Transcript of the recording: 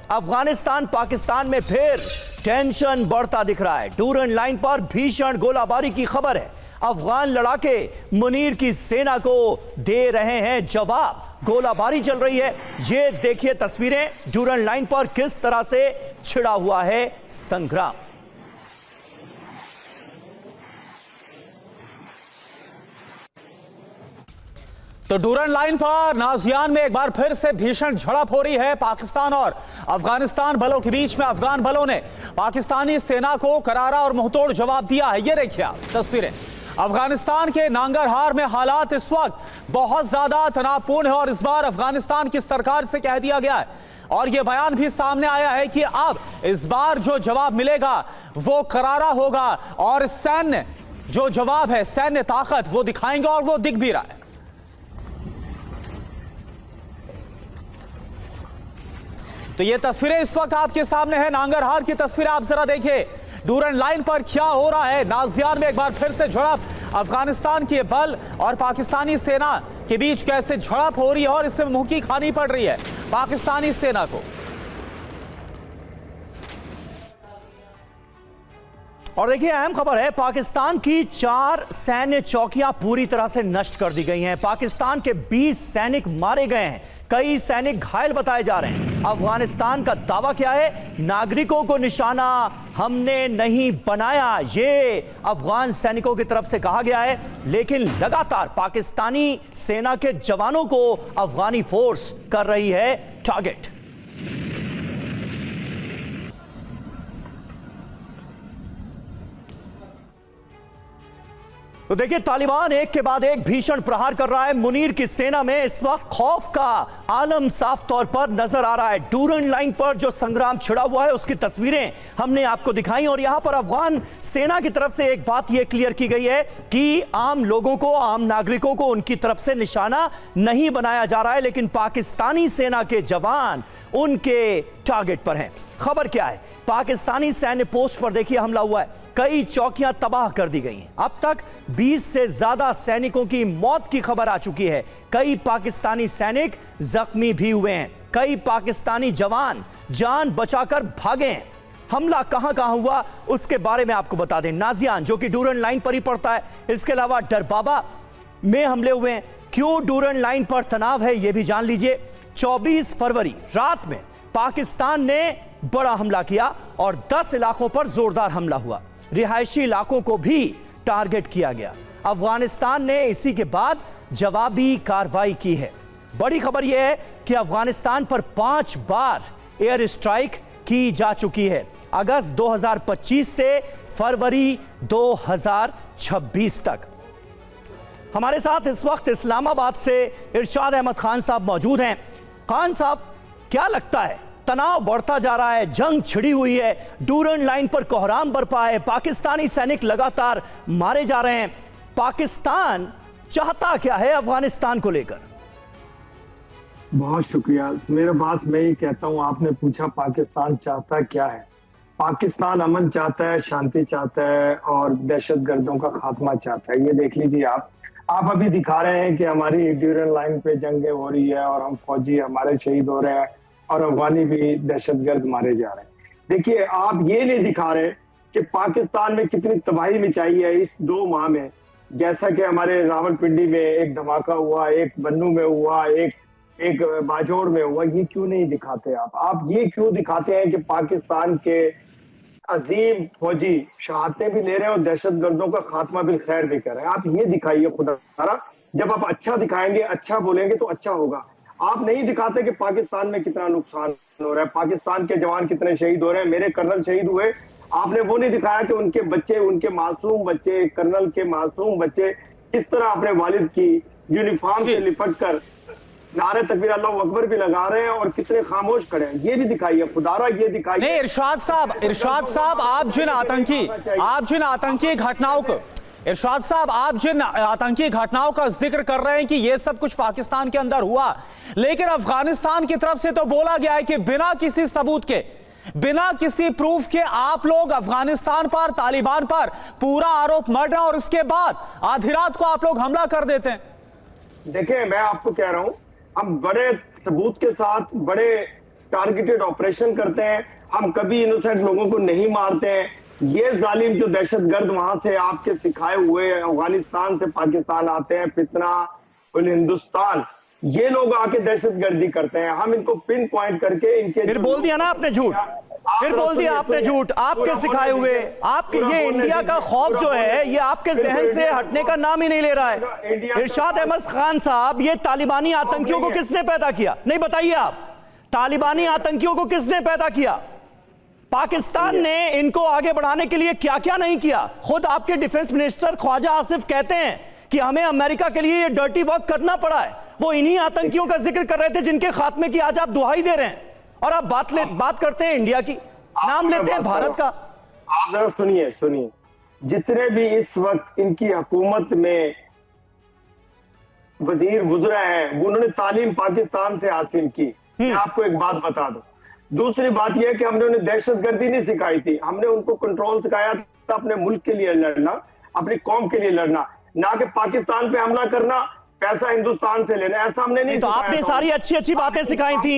अफगानिस्तान पाकिस्तान में फिर टेंशन बढ़ता दिख रहा है। डूरन लाइन पर भीषण गोलाबारी की खबर है। अफगान लड़ाके मुनीर की सेना को दे रहे हैं जवाब। गोलाबारी चल रही है। ये देखिए तस्वीरें, डूरन लाइन पर किस तरह से छिड़ा हुआ है संग्राम। तो डूरन लाइन पर नाजियान में एक बार फिर से भीषण झड़प हो रही है पाकिस्तान और अफगानिस्तान बलों के बीच में। अफगान बलों ने पाकिस्तानी सेना को करारा और मुंहतोड़ जवाब दिया है। ये देखिए आप तस्वीरें। अफगानिस्तान के नांगरहार में हालात इस वक्त बहुत ज्यादा तनावपूर्ण है और इस बार अफगानिस्तान की सरकार से कह दिया गया है और यह बयान भी सामने आया है कि अब इस बार जो जवाब मिलेगा वो करारा होगा और सैन्य जो जवाब है, सैन्य ताकत वो दिखाएंगे और वो दिख भी रहा है। तो ये तस्वीरें इस वक्त आपके सामने है, नांगरहार की तस्वीरें आप जरा देखिए। डूरन लाइन पर क्या हो रहा है। नाजियान में एक बार फिर से झड़प, अफगानिस्तान के बल और पाकिस्तानी सेना के बीच कैसे झड़प हो रही है और इससे मुंह की खानी पड़ रही है पाकिस्तानी सेना को। और देखिए अहम खबर है, पाकिस्तान की 4 सैन्य चौकियां पूरी तरह से नष्ट कर दी गई हैं। पाकिस्तान के 20 सैनिक मारे गए हैं, कई सैनिक घायल बताए जा रहे हैं। अफगानिस्तान का दावा क्या है? नागरिकों को निशाना हमने नहीं बनाया, ये अफगान सैनिकों की तरफ से कहा गया है। लेकिन लगातार पाकिस्तानी सेना के जवानों को अफगानी फोर्स कर रही है टारगेट। तो देखिए तालिबान एक के बाद एक भीषण प्रहार कर रहा है। मुनीर की सेना में इस वक्त खौफ का आलम साफ तौर पर नजर आ रहा है। डूरन लाइन पर जो संग्राम छिड़ा हुआ है उसकी तस्वीरें हमने आपको दिखाई और यहां पर अफगान सेना की तरफ से एक बात यह क्लियर की गई है कि आम लोगों को, आम नागरिकों को उनकी तरफ से निशाना नहीं बनाया जा रहा है, लेकिन पाकिस्तानी सेना के जवान उनके टारगेट पर हैं। खबर क्या है? पाकिस्तानी सैन्य पोस्ट पर देखिए हमला हुआ है, कई चौकियां तबाह कर दी गई हैं। अब तक 20 से ज्यादा सैनिकों की मौत की खबर आ चुकी है। कई पाकिस्तानी सैनिक जख्मी भी हुए हैं। कई पाकिस्तानी जवान जान बचाकर भागे हैं। हमला कहां कहां हुआ उसके बारे में आपको बता दें। नाजियान जो कि डूरन लाइन पर ही पड़ता है, इसके अलावा डरबाबा में हमले हुए हैं। क्यों डूरन लाइन पर तनाव है यह भी जान लीजिए। 24 फरवरी रात में पाकिस्तान ने बड़ा हमला किया और 10 इलाकों पर जोरदार हमला हुआ। रिहायशी इलाकों को भी टारगेट किया गया। अफगानिस्तान ने इसी के बाद जवाबी कार्रवाई की है। बड़ी खबर यह है कि अफगानिस्तान पर 5 बार एयर स्ट्राइक की जा चुकी है, अगस्त 2025 से फरवरी 2026 तक। हमारे साथ इस वक्त इस्लामाबाद से इरशाद अहमद खान साहब मौजूद हैं। खान साहब, क्या लगता है, तनाव बढ़ता जा रहा है, जंग छिड़ी हुई है, डूरन लाइन पर कोहराम बरपा है, पाकिस्तानी सैनिक लगातार मारे जा रहे हैं, पाकिस्तान चाहता क्या है अफगानिस्तान को लेकर? बहुत शुक्रिया। मेरे पास मैं ही कहता हूं, आपने पूछा पाकिस्तान चाहता क्या है। पाकिस्तान अमन चाहता है, शांति चाहता है और दहशतगर्दों का खात्मा चाहता है। ये देख लीजिए आप अभी दिखा रहे हैं कि हमारी डूरन लाइन पे जंगें हो रही है और हम फौजी हमारे शहीद हो रहे हैं और अफगानी भी दहशतगर्द मारे जा रहे हैं। देखिए, आप ये नहीं दिखा रहे कि पाकिस्तान में कितनी तबाही मचाई है इस 2 माह में। जैसा कि हमारे रावलपिंडी में एक धमाका हुआ, एक बन्नू में हुआ, एक बाजोड़ में हुआ, ये क्यों नहीं दिखाते आप ये क्यों दिखाते हैं कि पाकिस्तान के अजीम फौजी शहादतें भी ले रहे हैं और दहशतगर्दों का खात्मा भी खैर भी कर रहे हैं। आप ये दिखाइए खुदा, जब आप अच्छा दिखाएंगे, अच्छा बोलेंगे तो अच्छा होगा। आप नहीं दिखाते कि पाकिस्तान में कितना नुकसान हो रहा है, पाकिस्तान के जवान कितने शहीद हो रहे हैं। मेरे कर्नल शहीद हुए, आपने वो नहीं दिखाया कि उनके बच्चे, उनके मासूम बच्चे, कर्नल के मासूम बच्चे किस तरह अपने वालिद की यूनिफॉर्म से लिपट कर नारे तकबीर अल्लाहू अकबर भी लगा रहे हैं और कितने खामोश खड़े हैं। ये भी दिखाइए खुदारा, ये दिखाइए। नहीं इरशाद साहब, आप जिन आतंकी घटनाओं को, इरशाद साहब आप जिन आतंकी घटनाओं का जिक्र कर रहे हैं कि ये सब कुछ पाकिस्तान के अंदर हुआ, लेकिन अफगानिस्तान की तरफ से तो बोला गया है कि बिना किसी सबूत के, बिना किसी प्रूफ के आप लोग अफगानिस्तान पर, तालिबान पर पूरा आरोप मढ़ रहे हैं और उसके बाद आधी रात को आप लोग हमला कर देते हैं। देखिए, मैं आपको कह रहा हूं, हम बड़े सबूत के साथ, बड़े टारगेटेड ऑपरेशन करते हैं, हम कभी इनोसेंट लोगों को नहीं मारते हैं। ये जालिम जो दहशतगर्द वहां से आपके सिखाए हुए अफगानिस्तान से पाकिस्तान आते हैं, फितना हिंदुस्तान, ये लोग आके दहशतगर्दी करते हैं। हम इनको पिन पॉइंट करके इनके फिर बोल दिया ना आपने झूठ, फिर बोल दिया आपने झूठ, आपके सिखाए हुए, आपके ये इंडिया का खौफ जो है ये आपके जहन से हटने का नाम ही नहीं ले रहा है। इरशाद अहमद खान साहब, ये तालिबानी आतंकियों को किसने पैदा किया? नहीं बताइए आप, तालिबानी आतंकियों को किसने पैदा किया? पाकिस्तान ने इनको आगे बढ़ाने के लिए क्या क्या नहीं किया? खुद आपके डिफेंस मिनिस्टर ख्वाजा आसिफ कहते हैं कि हमें अमेरिका के लिए ये डर्टी वर्क करना पड़ा है। वो इन्हीं आतंकियों का जिक्र कर रहे थे जिनके खात्मे की आज आप दुहाई दे रहे हैं, और आप बात करते हैं इंडिया की, नाम लेते हैं भारत का। आप जरा सुनिए, जितने भी इस वक्त इनकी हुकूमत में वजीर गुजरे हैं, वो उन्होंने तालीम पाकिस्तान से हासिल की। मैं आपको एक बात बता दूं। दूसरी बात यह है कि हमने उन्हें दहशतगर्दी नहीं सिखाई थी, हमने उनको कंट्रोल सिखाया था अपने मुल्क के लिए लड़ना, अपनी कौम के लिए लड़ना, ना कि पाकिस्तान पे हमला करना, पैसा हिंदुस्तान से लेना। ऐसा हमने नहीं तो आपने सारी अच्छी अच्छी बातें सिखाई थी।